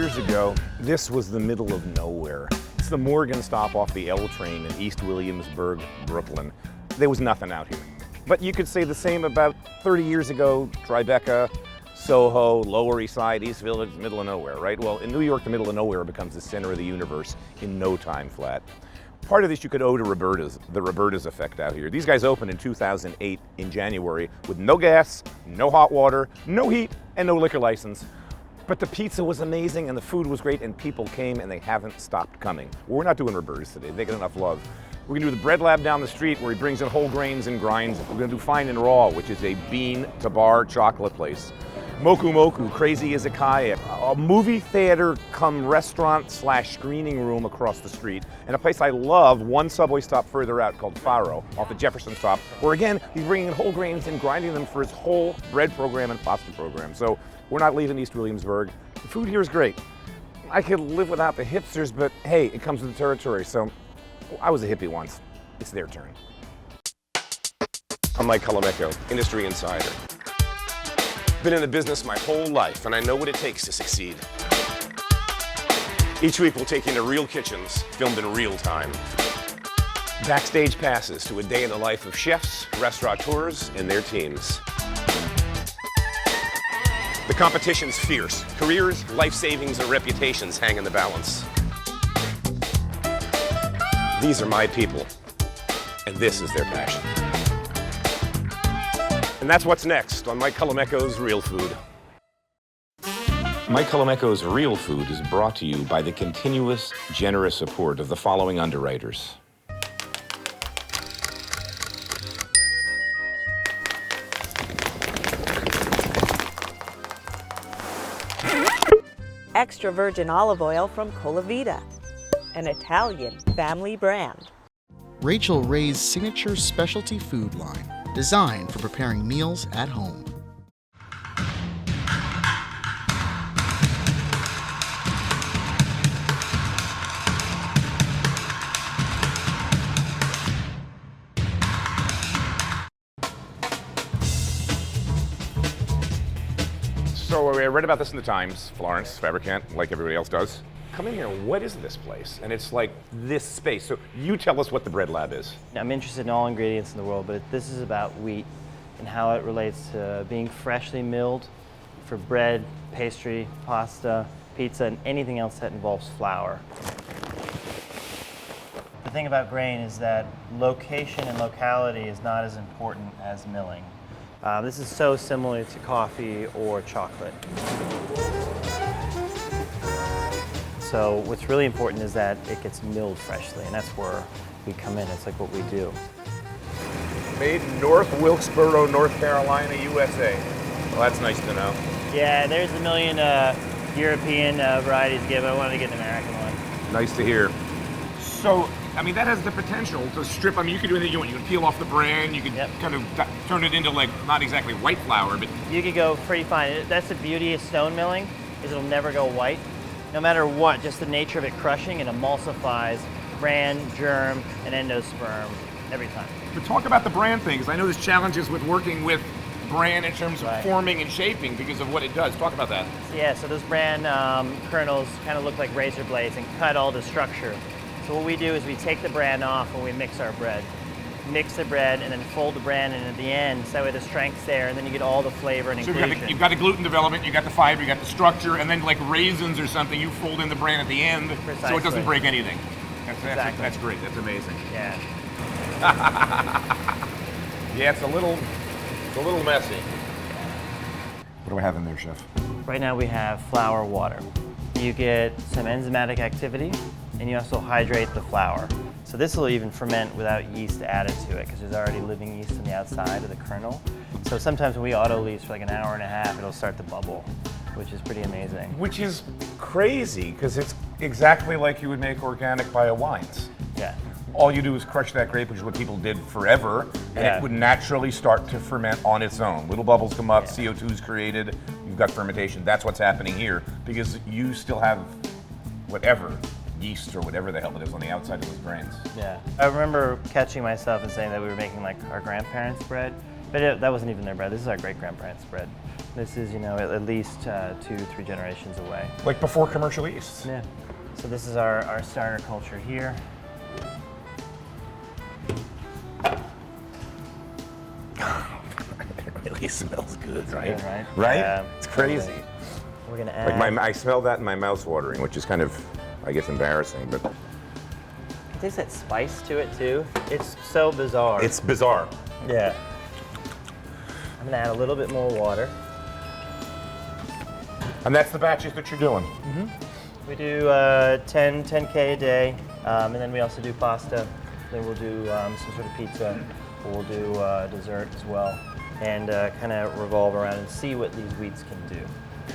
years ago, this was the middle of nowhere. It's the Morgan stop off the L train in East Williamsburg, Brooklyn. There was nothing out here. But you could say the same about 30 years ago, Tribeca, Soho, Lower East Side, East Village, middle of nowhere, right? Well, in New York, the middle of nowhere becomes the center of the universe in no time flat. Part of this you could owe to the Roberta's effect out here. These guys opened in 2008 in January with no gas, no hot water, no heat, and no liquor license. But the pizza was amazing and the food was great and people came and they haven't stopped coming. We're not doing Roberta's today, they get enough love. We're gonna do the Bread Lab down the street where he brings in whole grains and grinds. We're gonna do Fine and Raw, which is a bean to bar chocolate place. Moku, crazy izakaya, a movie theater come restaurant / screening room across the street, and a place I love, one subway stop further out called Faro, off the Jefferson stop, where again, he's bringing in whole grains and grinding them for his whole bread program and pasta program. So we're not leaving East Williamsburg. The food here is great. I could live without the hipsters, but hey, it comes with the territory. So I was a hippie once. It's their turn. I'm Mike Colameco, industry insider. Been in the business my whole life, and I know what it takes to succeed. Each week we'll take you into real kitchens, filmed in real time. Backstage passes to a day in the life of chefs, restaurateurs, and their teams. The competition's fierce. Careers, life savings, and reputations hang in the balance. These are my people, and this is their passion. And that's what's next on Mike Colameco's Real Food. Mike Colameco's Real Food is brought to you by the continuous, generous support of the following underwriters. Extra virgin olive oil from Colavita, an Italian family brand. Rachel Ray's signature specialty food line, designed for preparing meals at home. So I read about this in the Times, Florence, Fabricant, like everybody else does. Come in here, what is this place? And it's like this space. So you tell us what the Bread Lab is. I'm interested in all ingredients in the world, but this is about wheat and how it relates to being freshly milled for bread, pastry, pasta, pizza, and anything else that involves flour. The thing about grain is that location and locality is not as important as milling. This is so similar to coffee or chocolate. So what's really important is that it gets milled freshly, and that's where we come in. It's like what we do. Made in North Wilkesboro, North Carolina, USA. Well, that's nice to know. Yeah, there's a million European varieties to get, but I wanted to get an American one. Nice to hear. So, I mean, that has the potential to strip. I mean, you can do anything you want. You can peel off the bran. You can kind of turn it into, like, not exactly white flour, but you could go pretty fine. That's the beauty of stone milling, is it'll never go white. No matter what, just the nature of it crushing, it emulsifies bran, germ, and endosperm every time. But talk about the bran thing, because I know there's challenges with working with bran in terms of forming and shaping because of what it does. Talk about that. Yeah, so those bran kernels kind of look like razor blades and cut all the structure. So what we do is we take the bran off when we mix our bread. Mix the bread and then fold the bran in at the end, so that way the strength's there, and then you get all the flavor and inclusion. So you've got the gluten development, you got the fiber, you got the structure, and then like raisins or something, you fold in the bran at the end, Precisely. So it doesn't break anything. Exactly. That's great. That's amazing. Yeah. Yeah, it's a little messy. What do I have in there, Chef? Right now we have flour, water. You get some enzymatic activity, and you also hydrate the flour. So this will even ferment without yeast added to it because there's already living yeast on the outside of the kernel. So sometimes when we auto lease for like an hour and a half, it'll start to bubble, which is pretty amazing. Which is crazy because it's exactly like you would make organic bio wines. Yeah. All you do is crush that grape, which is what people did forever, and it would naturally start to ferment on its own. Little bubbles come up, CO2 is created, you've got fermentation. That's what's happening here because you still have whatever yeast or whatever the hell it is on the outside of those grains. Yeah. I remember catching myself and saying that we were making like our grandparents' bread, but that wasn't even their bread. This is our great-grandparents' bread. This is, at least 2-3 generations away. Like before commercial yeast. Yeah. So this is our starter culture here. It really smells good, right? Good, right? Right? Yeah. It's crazy. We're gonna add. Like I smell that and my mouth's watering, which is kind of, I guess, embarrassing, but There's that spice to it too. It's so bizarre. it's bizarre. Yeah. I'm gonna add a little bit more water. And that's the batches that you're doing. We do 10K a day, and then we also do pasta. Then we'll do some sort of pizza. We'll do dessert as well, and kind of revolve around and see what these wheats can do.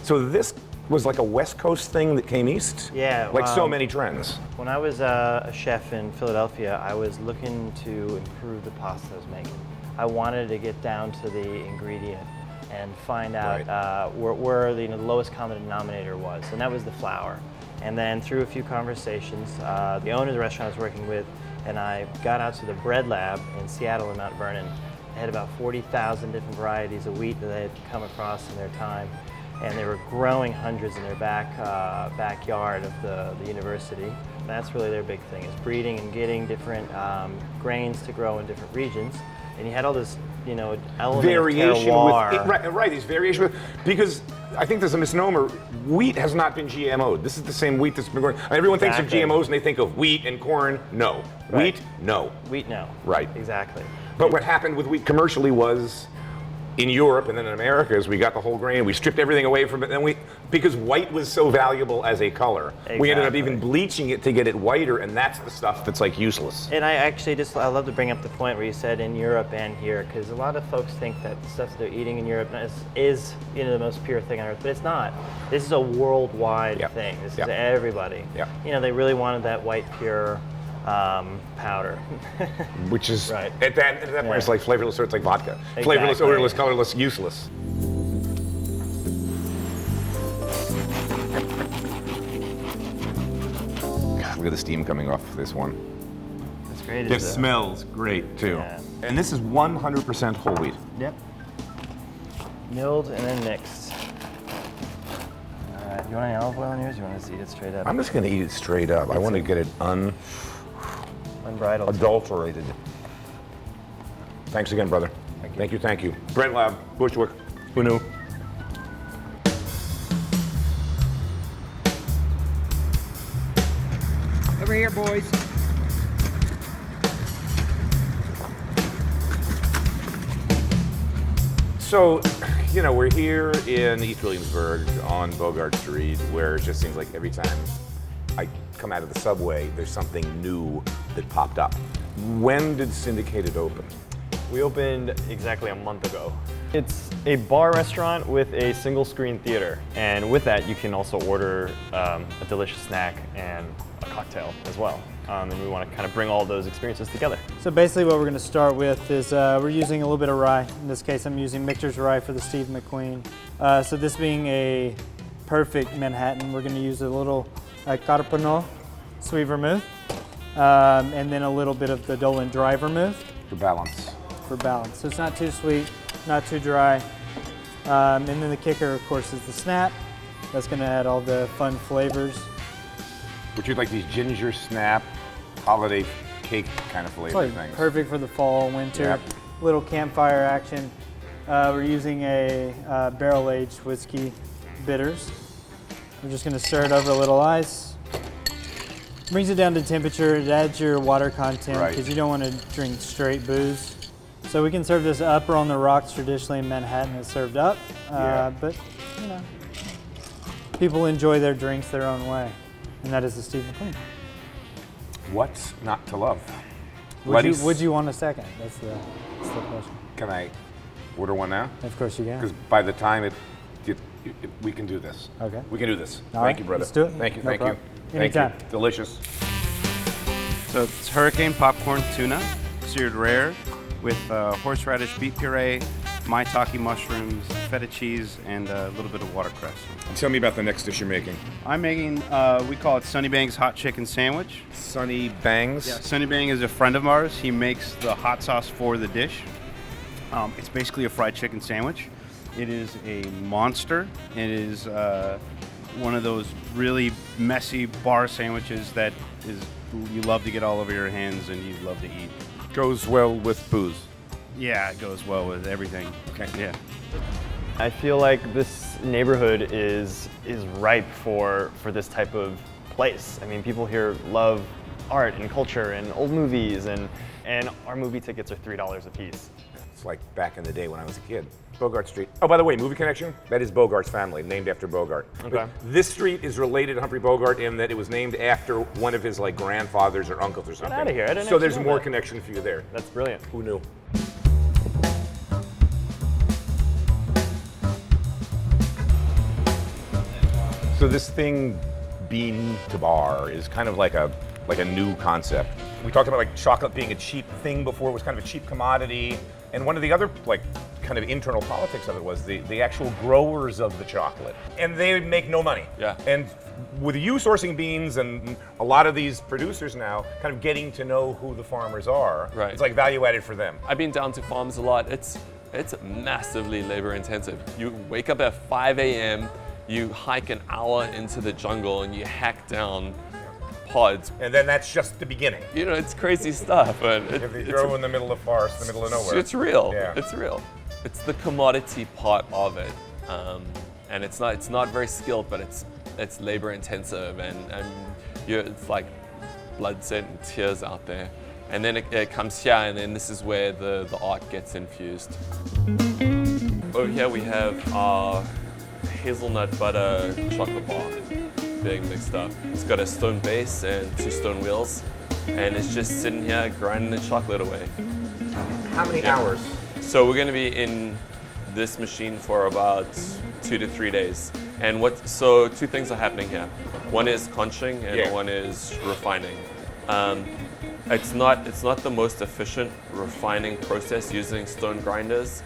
So this was like a West Coast thing that came east? Yeah. Like so many trends. When I was a chef in Philadelphia, I was looking to improve the pasta I was making. I wanted to get down to the ingredient and find out where the lowest common denominator was, and that was the flour. And then through a few conversations, the owner of the restaurant I was working with and I got out to the bread lab in Seattle and Mount Vernon. They had about 40,000 different varieties of wheat that they had come across in their time, and they were growing hundreds in their backyard of the university. And that's really their big thing, is breeding and getting different grains to grow in different regions. And you had all this, element Variation of terroir. with right. These variation with, because I think there's a misnomer. Wheat has not been GMO'd. This is the same wheat that's been growing. Everyone thinks of Exactly. GMOs and they think of wheat and corn. No, Right. wheat. No, Wheat, no. Right. Exactly. But what happened with wheat commercially was, in Europe and then in America, is we got the whole grain, we stripped everything away from it, and because white was so valuable as a color, we ended up Exactly. even bleaching it to get it whiter, and that's the stuff that's like useless. And I actually I love to bring up the point where you said in Europe and here, because a lot of folks think that the stuff that they're eating in Europe is the most pure thing on earth, but it's not. This is a worldwide Yep. thing. This Yep. is everybody. Yep. They really wanted that white pure powder. Which is, Right. at that point, it's like flavorless, or it's like vodka. Exactly. Flavorless, odorless, colorless, useless. God, look at the steam coming off this one. That's great. It smells great, too. Yeah. And this is 100% whole wheat. Yep. Milled and then mixed. All right. You want any olive oil in yours? Or you want to just eat it straight up? I'm just going to eat it straight up. I want to get it Unbridled. unadulterated. Thanks again, brother. Thank you. Bread Lab, Bushwick, who knew? Over here, boys. So, we're here in East Williamsburg on Bogart Street, where it just seems like every time I come out of the subway, there's something new that popped up. When did Syndicated open? We opened exactly a month ago. It's a bar restaurant with a single screen theater, and with that you can also order a delicious snack and a cocktail as well. And we want to kind of bring all those experiences together. So basically what we're going to start with is we're using a little bit of rye. In this case I'm using Michter's rye for the Steve McQueen. So this being a perfect Manhattan, we're going to use a little Carpano sweet vermouth, and then a little bit of the Dolan dry vermouth For balance. for balance. So it's not too sweet, not too dry. And then the kicker, of course, is the snap. That's going to add all the fun flavors. Which you'd like these ginger snap holiday cake kind of flavor Probably things. perfect for the fall, winter. Yep. Little campfire action. We're using a barrel-aged whiskey bitters. We're just going to stir it over a little ice. Brings it down to temperature. It adds your water content Right. because you don't want to drink straight booze. So we can serve this up or on the rocks. Traditionally in Manhattan, it's served up. Yeah. But people enjoy their drinks their own way, and that is the Steve McQueen. What's not to love? Would you want a second? That's the question. Can I order one now? Of course you can. Because by the time we can do this. Okay. We can do this. All Thank right, you, brother. let's do it. Thank you, No thank you. problem. Thank you. Anytime. Delicious. So it's hurricane popcorn tuna, seared rare, with horseradish beet puree, maitake mushrooms, feta cheese, and a little bit of watercress. Tell me about the next dish you're making. I'm making, we call it Sunny Bang's hot chicken sandwich. Sunny Bangs. Yeah, Sunny Bang is a friend of ours. He makes the hot sauce for the dish. It's basically a fried chicken sandwich. It is a monster. It is one of those really messy bar sandwiches that is you love to get all over your hands and you love to eat. Goes well with booze. Yeah, it goes well with everything. Okay. Yeah. I feel like this neighborhood is ripe for this type of place. I mean, people here love art and culture and old movies, and our movie tickets are $3 a piece. It's like back in the day when I was a kid. Bogart Street. Oh, by the way, movie connection? That is Bogart's family, named after Bogart. Okay. But this street is related to Humphrey Bogart in that it was named after one of his like grandfathers or uncles or something. outta here, I didn't So actually there's know more that. connection for you there. That's brilliant. Who knew? So this thing, bean to bar, is kind of like a new concept. We talked about like chocolate being a cheap thing before. It was kind of a cheap commodity. And one of the other like kind of internal politics of it was the actual growers of the chocolate. And they would make no money. Yeah. And with you sourcing beans and a lot of these producers now kind of getting to know who the farmers are, Right. it's like value added for them. I've been down to farms a lot. It's massively labor intensive. You wake up at 5 a.m., you hike an hour into the jungle and you hack down pods. And then that's just the beginning. You know, it's crazy stuff, but If they grow in the middle of forest, in the middle of nowhere. It's real. Yeah. It's real. It's the commodity part of it, and it's not very skilled, but it's labor intensive, and it's like blood, sweat, and tears out there. And then it comes here, and then this is where the art gets infused. Over here we have our hazelnut butter chocolate bar being mixed up. It's got a stone base and 2 stone wheels, and it's just sitting here grinding the chocolate away. How many hours? So we're going to be in this machine for about 2 to 3 days. And so 2 things are happening here. One is conching and one is refining. It's not the most efficient refining process using stone grinders,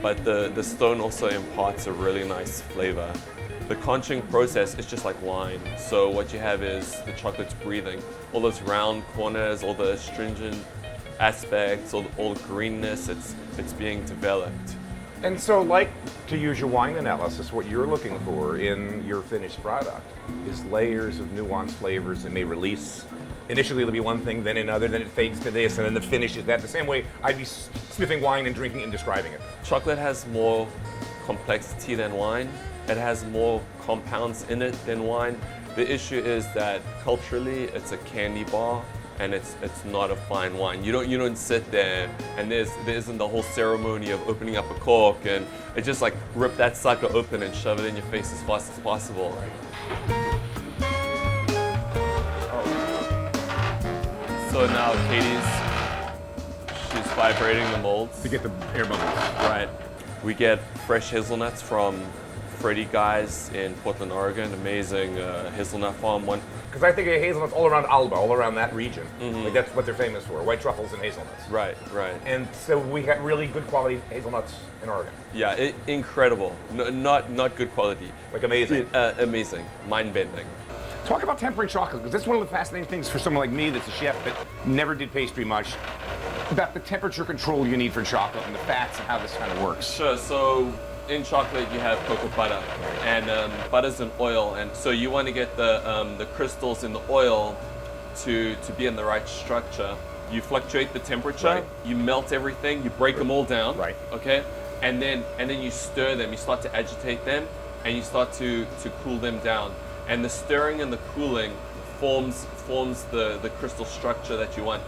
but the stone also imparts a really nice flavor. The conching process is just like wine. So what you have is the chocolate's breathing. All those round corners, all the astringent aspects, all the greenness, it's being developed. And so, like, to use your wine analysis, what you're looking for in your finished product is layers of nuanced flavors that may release. Initially it'll be one thing, then another, then it fades to this, and then the finish is that. The same way I'd be sniffing wine and drinking and describing it. Chocolate has more complexity than wine. It has more compounds in it than wine. The issue is that culturally it's a candy bar, and it's not a fine wine. You don't sit there and there isn't the whole ceremony of opening up a cork and it just like rip that sucker open and shove it in your face as fast as possible. So now she's vibrating the molds. To get the air bubbles. Right. We get fresh hazelnuts from Freddy Guys in Portland, Oregon. Amazing hazelnut farm. Because I think of hazelnuts all around Alba, all around that region. Like that's what they're famous for, white truffles and hazelnuts. Right. And so we got really good quality hazelnuts in Oregon. Yeah, incredible. No, not good quality. Like amazing. Amazing. Mind-bending. Talk about tempering chocolate, because that's one of the fascinating things for someone like me that's a chef that never did pastry much, about the temperature control you need for chocolate and the fats and how this kind of works. Sure, so in chocolate you have cocoa butter, and butter's an oil, and so you want to get the crystals in the oil to be in the right structure. You fluctuate the temperature, you melt everything, you break them all down, okay? And then you stir them, you start to agitate them, and you start to cool them down. And the stirring and the cooling forms the crystal structure that you want.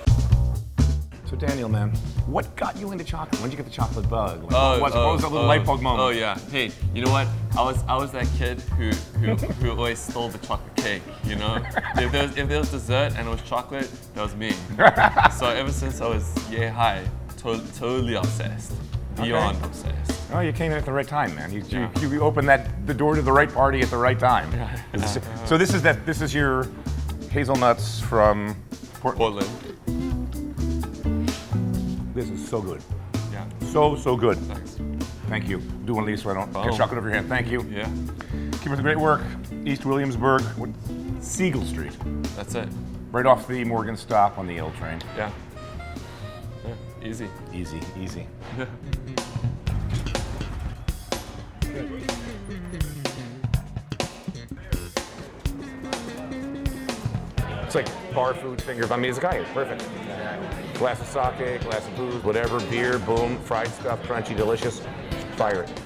So Daniel, man, what got you into chocolate? When did you get the chocolate bug? What was that little light bulb moment? Oh yeah. Hey, you know what? I was that kid who always stole the chocolate cake. You know, if there was dessert and it was chocolate, that was me. So ever since I was high, totally obsessed, beyond obsessed. Oh, you came in at the right time, man. You opened the door to the right party at the right time. So this is your hazelnuts from Portland. This is so good. Yeah. So good. Thanks. Thank you. Do one of these so I don't get chocolate over your hand. Thank you. Yeah. Keep up the great work. East Williamsburg, Siegel Street. That's it. Right off the Morgan stop on the L train. Yeah. Easy. Easy. It's like bar food, finger bun. I mean, it's perfect. Glass of sake, glass of booze, whatever, beer, boom, fried stuff, crunchy, delicious. Fire it.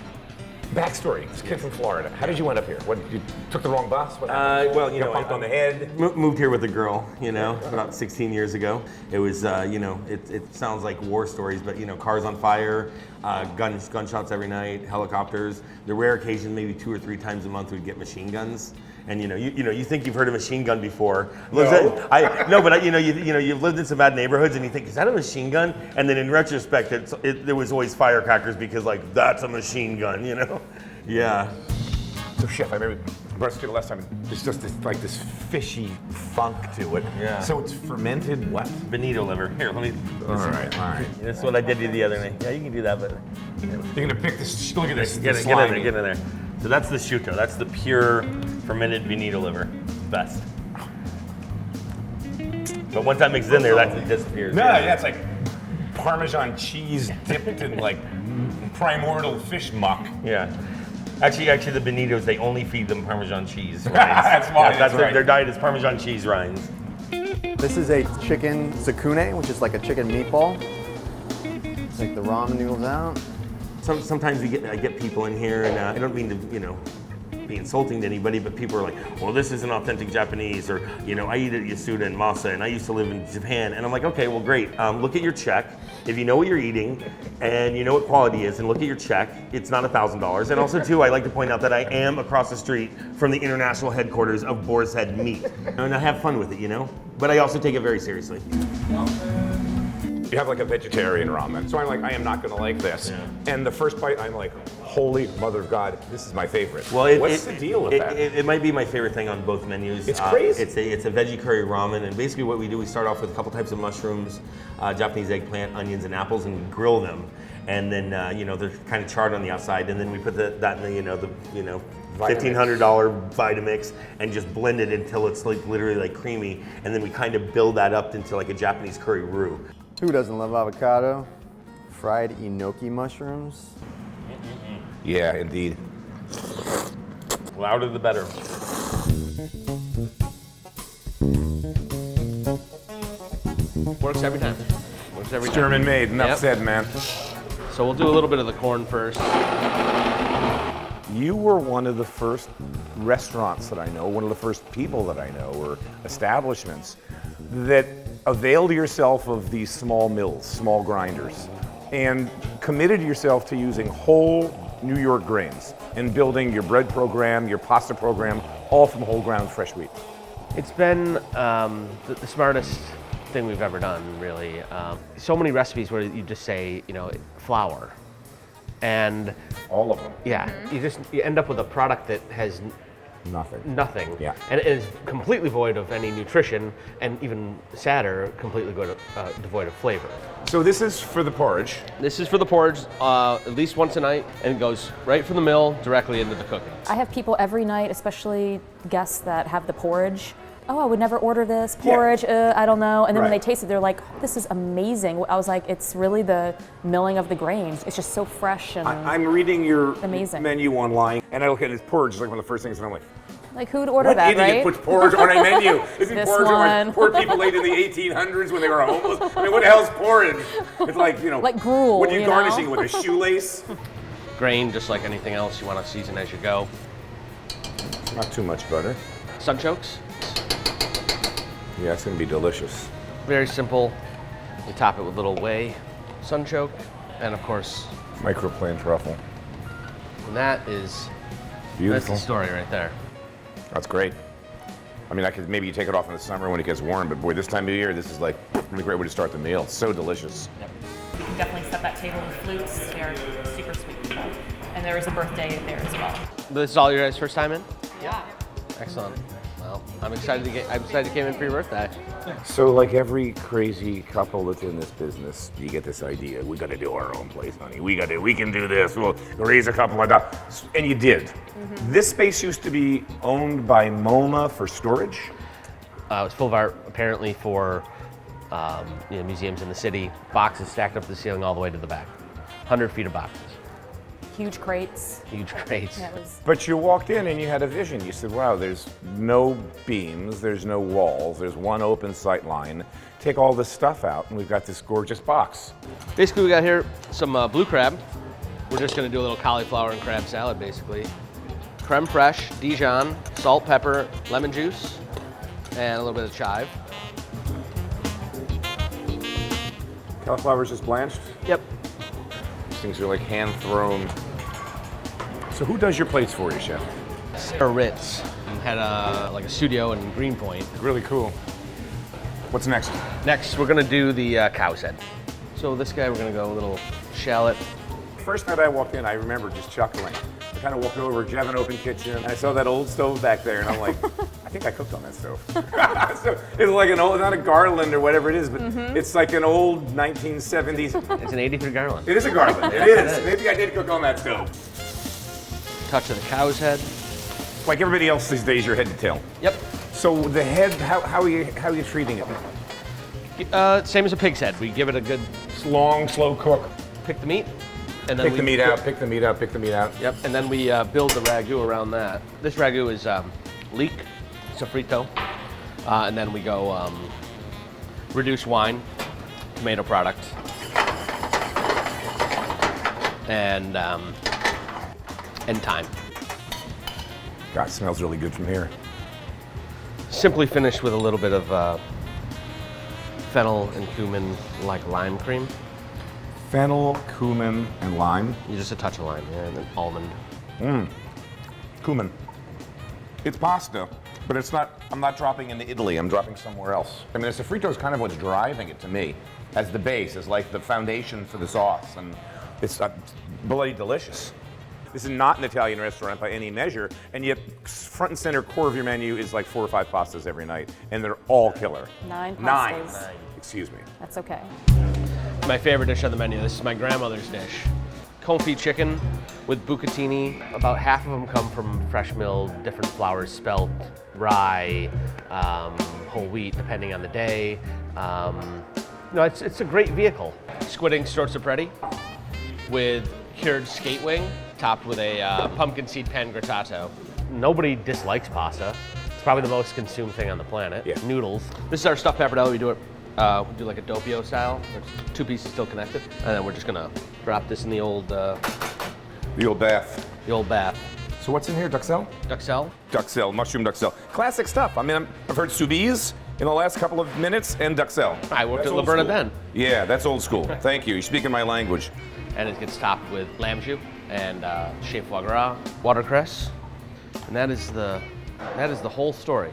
Backstory, this kid from Florida. How did you end up here? What, you took the wrong bus? What Well, you know, bumped on the head? Moved here with a girl, you know, about 16 years ago. It was, you know, it sounds like war stories, but, you know, cars on fire, gunshots every night, helicopters. The rare occasion, maybe 2 or 3 times a month, we'd get machine guns. And you think you've heard a machine gun before. No, but you've lived in some bad neighborhoods, and you think, is that a machine gun? And then in retrospect, there was always firecrackers because, like, that's a machine gun, you know? Yeah. So chef, I remember brought us to the last time. There's just this fishy funk to it. Yeah. So it's fermented what? Bonito liver. Here, let me. All right. That's what I did to you the other night. Yeah, you can do that, but. You're gonna pick this. Look at this. Get in there. So that's the sciutto. That's the pure fermented bonito liver. Best. But once that mixes in there, that disappears. No, yeah, it's like Parmesan cheese dipped in like primordial fish muck. Yeah. Actually, the bonitos, they only feed them Parmesan cheese rinds. That's why. That's right. Their diet is Parmesan cheese rinds. This is a chicken zucchini, which is like a chicken meatball. Take the ramen noodles out. Sometimes I get people in here, and I don't mean to, be insulting to anybody, but people are like, well, this isn't authentic Japanese, or, I eat at Yasuda and Masa, and I used to live in Japan. And I'm like, okay, well, great. Look at your check. If you know what you're eating, and you know what quality is, and look at your check, it's not $1,000. And also, too, I like to point out that I am across the street from the international headquarters of Boar's Head Meat. And I have fun with it, But I also take it very seriously. You have like a vegetarian ramen. So I'm like, I am not gonna like this. Yeah. And the first bite, I'm like, holy mother of God, this is my favorite. Well, what's the deal with that? It might be my favorite thing on both menus. It's crazy. It's a veggie curry ramen, and basically what we do, we start off with a couple types of mushrooms, Japanese eggplant, onions, and apples, and we grill them. And then, they're kind of charred on the outside, and then we put that in the $1,500 Vitamix and just blend it until it's like literally like creamy, and then we kind of build that up into like a Japanese curry roux. Who doesn't love avocado? Fried enoki mushrooms. Yeah, indeed. Louder the better. Works every time. German made, enough said, man. So we'll do a little bit of the corn first. You were one of the first restaurants that I know, one of the first people that I know, or establishments that availed yourself of these small mills, small grinders, and committed yourself to using whole New York grains and building your bread program, your pasta program, all from whole ground fresh wheat. It's been the smartest thing we've ever done, really. So many recipes where you just say, flour. And all of them. Yeah, you end up with a product that has nothing. Yeah. And it is completely void of any nutrition, and even sadder, completely devoid of flavor. So this is for the porridge. This is for the porridge, at least once a night, and it goes right from the mill directly into the cooking. I have people every night, especially guests that have the porridge. Oh, I would never order this porridge, I don't know. And then when they taste it, they're like, this is amazing. I was like, it's really the milling of the grains. It's just so fresh and I'm reading your amazing menu online, and I look at his porridge, it's like one of the first things, and I'm like, who'd order that, right? What idiot puts porridge on a menu? Isn't This porridge one. like poor people ate in the 1800s when they were homeless? I mean, what the hell's porridge? It's like, like gruel, what are you garnishing with, a shoelace? Grain, just like anything else, you want to season as you go. Not too much butter. Sunchokes. Yeah, it's gonna be delicious. Very simple. We top it with little whey sunchoke, and of course, microplant truffle. And that is beautiful. That's the story right there. That's great. I mean, maybe you take it off in the summer when it gets warm, but boy, this time of year, this is like a great way to start the meal. It's so delicious. Yep. You can definitely set that table with flutes. They're super sweet. And there is a birthday there as well. This is all your guys' first time in? Yeah. Excellent. Well, I'm excited you came in for your birthday. So like every crazy couple that's in this business, you get this idea, we gotta do our own place, honey. We can do this, we'll raise a couple of dollars. And you did. Mm-hmm. This space used to be owned by MoMo for storage? It was full of art, apparently for museums in the city. Boxes stacked up to the ceiling all the way to the back. 100 feet of boxes. huge crates. Huge crates. Yeah, it was. But you walked in and you had a vision. You said, wow, there's no beams, there's no walls, there's one open sight line. Take all this stuff out and we've got this gorgeous box. Basically, we got here some blue crab. We're just gonna do a little cauliflower and crab salad, basically. Creme fraiche, Dijon, salt, pepper, lemon juice, and a little bit of chive. Cauliflower's just blanched? Yep. These things are like hand thrown. So who does your plates for you, chef? Sarah Ritz had like a studio in Greenpoint. Really cool. What's next? Next, we're gonna do the cow's head. So this guy, we're gonna go a little shallot. First night I walked in, I remember just chuckling. I kind of walked over, did you have an open kitchen? And I saw that old stove back there, and I'm like, I think I cooked on that stove. So it's like an old, not a Garland or whatever it is, but it's like an old 1970s. It's an 83 Garland. It is a Garland, it is. Maybe I did cook on that stove. Touch of the cow's head. Like everybody else these days, you're head to tail. Yep. So the head, how are you treating it? Same as a pig's head. We give it a good long, slow cook. Pick the meat. And then pick the meat out, pick the meat out, pick the meat out. Yep, and then we build the ragu around that. This ragu is leek, sofrito, and then we go reduced wine, tomato product, and thyme. God, it smells really good from here. Simply finished with a little bit of fennel and cumin, like lime cream. Fennel, cumin, and lime. Just a touch of lime, yeah, and then almond. Cumin. It's pasta, but it's not. I'm not dropping into Italy. I'm dropping somewhere else. I mean, the sofrito is kind of what's driving it to me, as the base, as like the foundation for the sauce, and it's bloody delicious. This is not an Italian restaurant by any measure, and yet front and center core of your menu is like 4 or 5 pastas every night, and they're all killer. 9 pastas. 9. Excuse me. That's okay. My favorite dish on the menu, this is my grandmother's dish. Confit chicken with bucatini. About half of them come from fresh milled, different flours, spelt, rye, whole wheat, depending on the day. It's a great vehicle. Squid ink storzapreti with cured skate wing, topped with a pumpkin seed pan grattato. Nobody dislikes pasta. It's probably the most consumed thing on the planet. Yeah. Noodles. This is our stuffed pappardelle. We do like a doppio style. There's 2 pieces still connected. And then we're just gonna drop this in the old bath. The old bath. So what's in here, duxelle? Duxelle. Duxelle, mushroom duxelle. Classic stuff. I mean, I've heard sous vide in the last couple of minutes and duxelle. I worked That's at old La school. Bernardin. Yeah, that's old school. Thank you. You're speaking my language. And it gets topped with lamb jus and chef foie gras, watercress. And that is the whole story.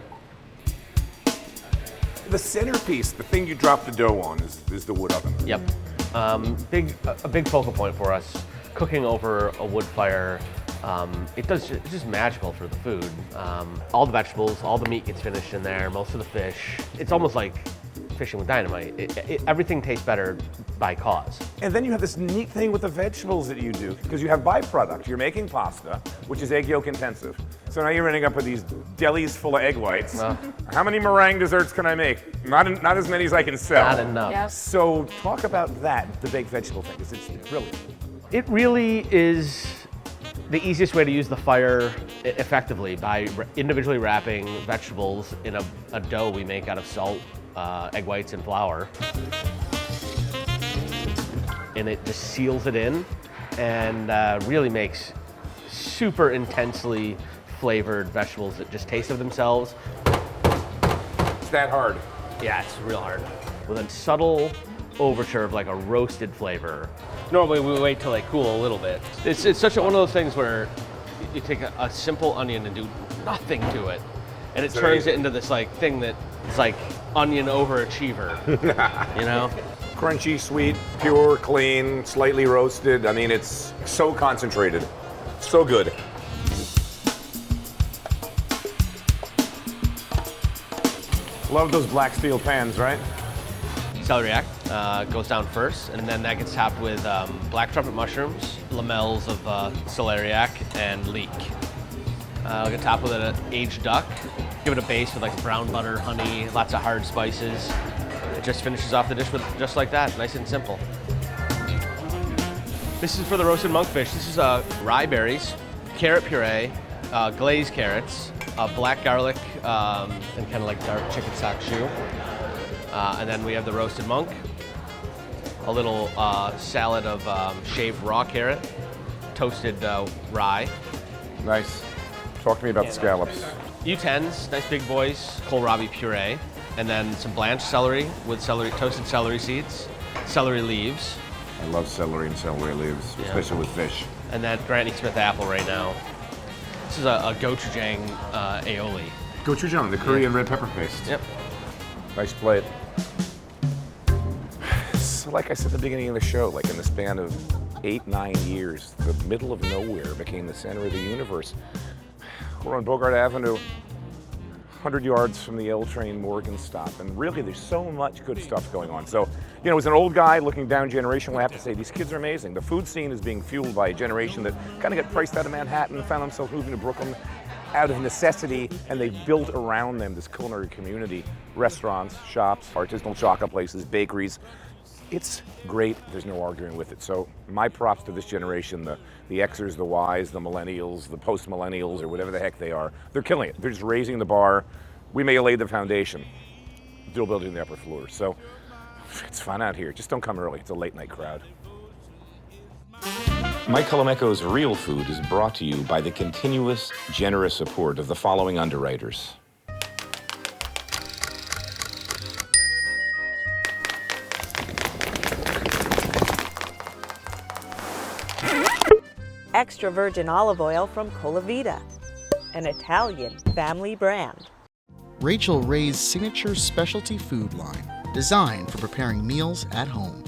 The centerpiece, the thing you drop the dough on, is the wood oven. Yep. A big focal point for us, cooking over a wood fire. It's just magical for the food. All the vegetables, all the meat gets finished in there, most of the fish. It's almost like fishing with dynamite. Everything tastes better by cause. And then you have this neat thing with the vegetables that you do, because you have byproduct. You're making pasta, which is egg yolk intensive. So now you're ending up with these delis full of egg whites. How many meringue desserts can I make? Not as many as I can sell. Not enough. Yep. So talk about that, the baked vegetable thing, because it's brilliant. It really is the easiest way to use the fire effectively by individually wrapping vegetables in a dough we make out of salt, egg whites, and flour. And it just seals it in and really makes super intensely flavored vegetables that just taste of themselves. It's that hard. Yeah, it's real hard. With a subtle overture of like a roasted flavor. Normally we wait till they cool a little bit. It's such one of those things where you take a simple onion and do nothing to it, and it turns it into this like thing that is like onion overachiever, you know? Crunchy, sweet, pure, clean, slightly roasted. I mean, it's so concentrated. So good. Love those black steel pans, right? Celeriac goes down first, and then that gets topped with black trumpet mushrooms, lamelles of celeriac, and leek. We'll get topped with an aged duck. Give it a base with like brown butter, honey, lots of hard spices. It just finishes off the dish with just like that, nice and simple. This is for the roasted monkfish. This is rye berries, carrot puree, glazed carrots, black garlic, and kind of like dark chicken stock choux. And then we have the roasted monk, a little salad of shaved raw carrot, toasted rye. Nice. Talk to me about the scallops. U10s, nice big boys, kohlrabi puree, and then some blanched celery with toasted celery seeds, celery leaves. I love celery and celery leaves, especially with fish. And then Granny Smith apple right now. This is a gochujang aioli. Gochujang, the curry and red pepper paste. Yep. Nice plate. So like I said at the beginning of the show, like in the span of 8-9 years, the middle of nowhere became the center of the universe. We're on Bogart Avenue, 100 yards from the L train Morgan stop, and really there's so much good stuff going on. So, you know, as an old guy looking down generationally, I have to say these kids are amazing. The food scene is being fueled by a generation that kind of got priced out of Manhattan, found themselves moving to Brooklyn out of necessity, and they built around them this culinary community. Restaurants, shops, artisanal chocolate places, bakeries. It's great, there's no arguing with it. So my props to this generation, the Xers, the Ys, the millennials, the post-millennials, or whatever the heck they are. They're killing it. They're just raising the bar. We may have laid the foundation, still building the upper floor. So it's fun out here. Just don't come early. It's a late night crowd. Mike Colameco's Real Food is brought to you by the continuous, generous support of the following underwriters. Extra virgin olive oil from Colavita, an Italian family brand. Rachel Ray's signature specialty food line, designed for preparing meals at home.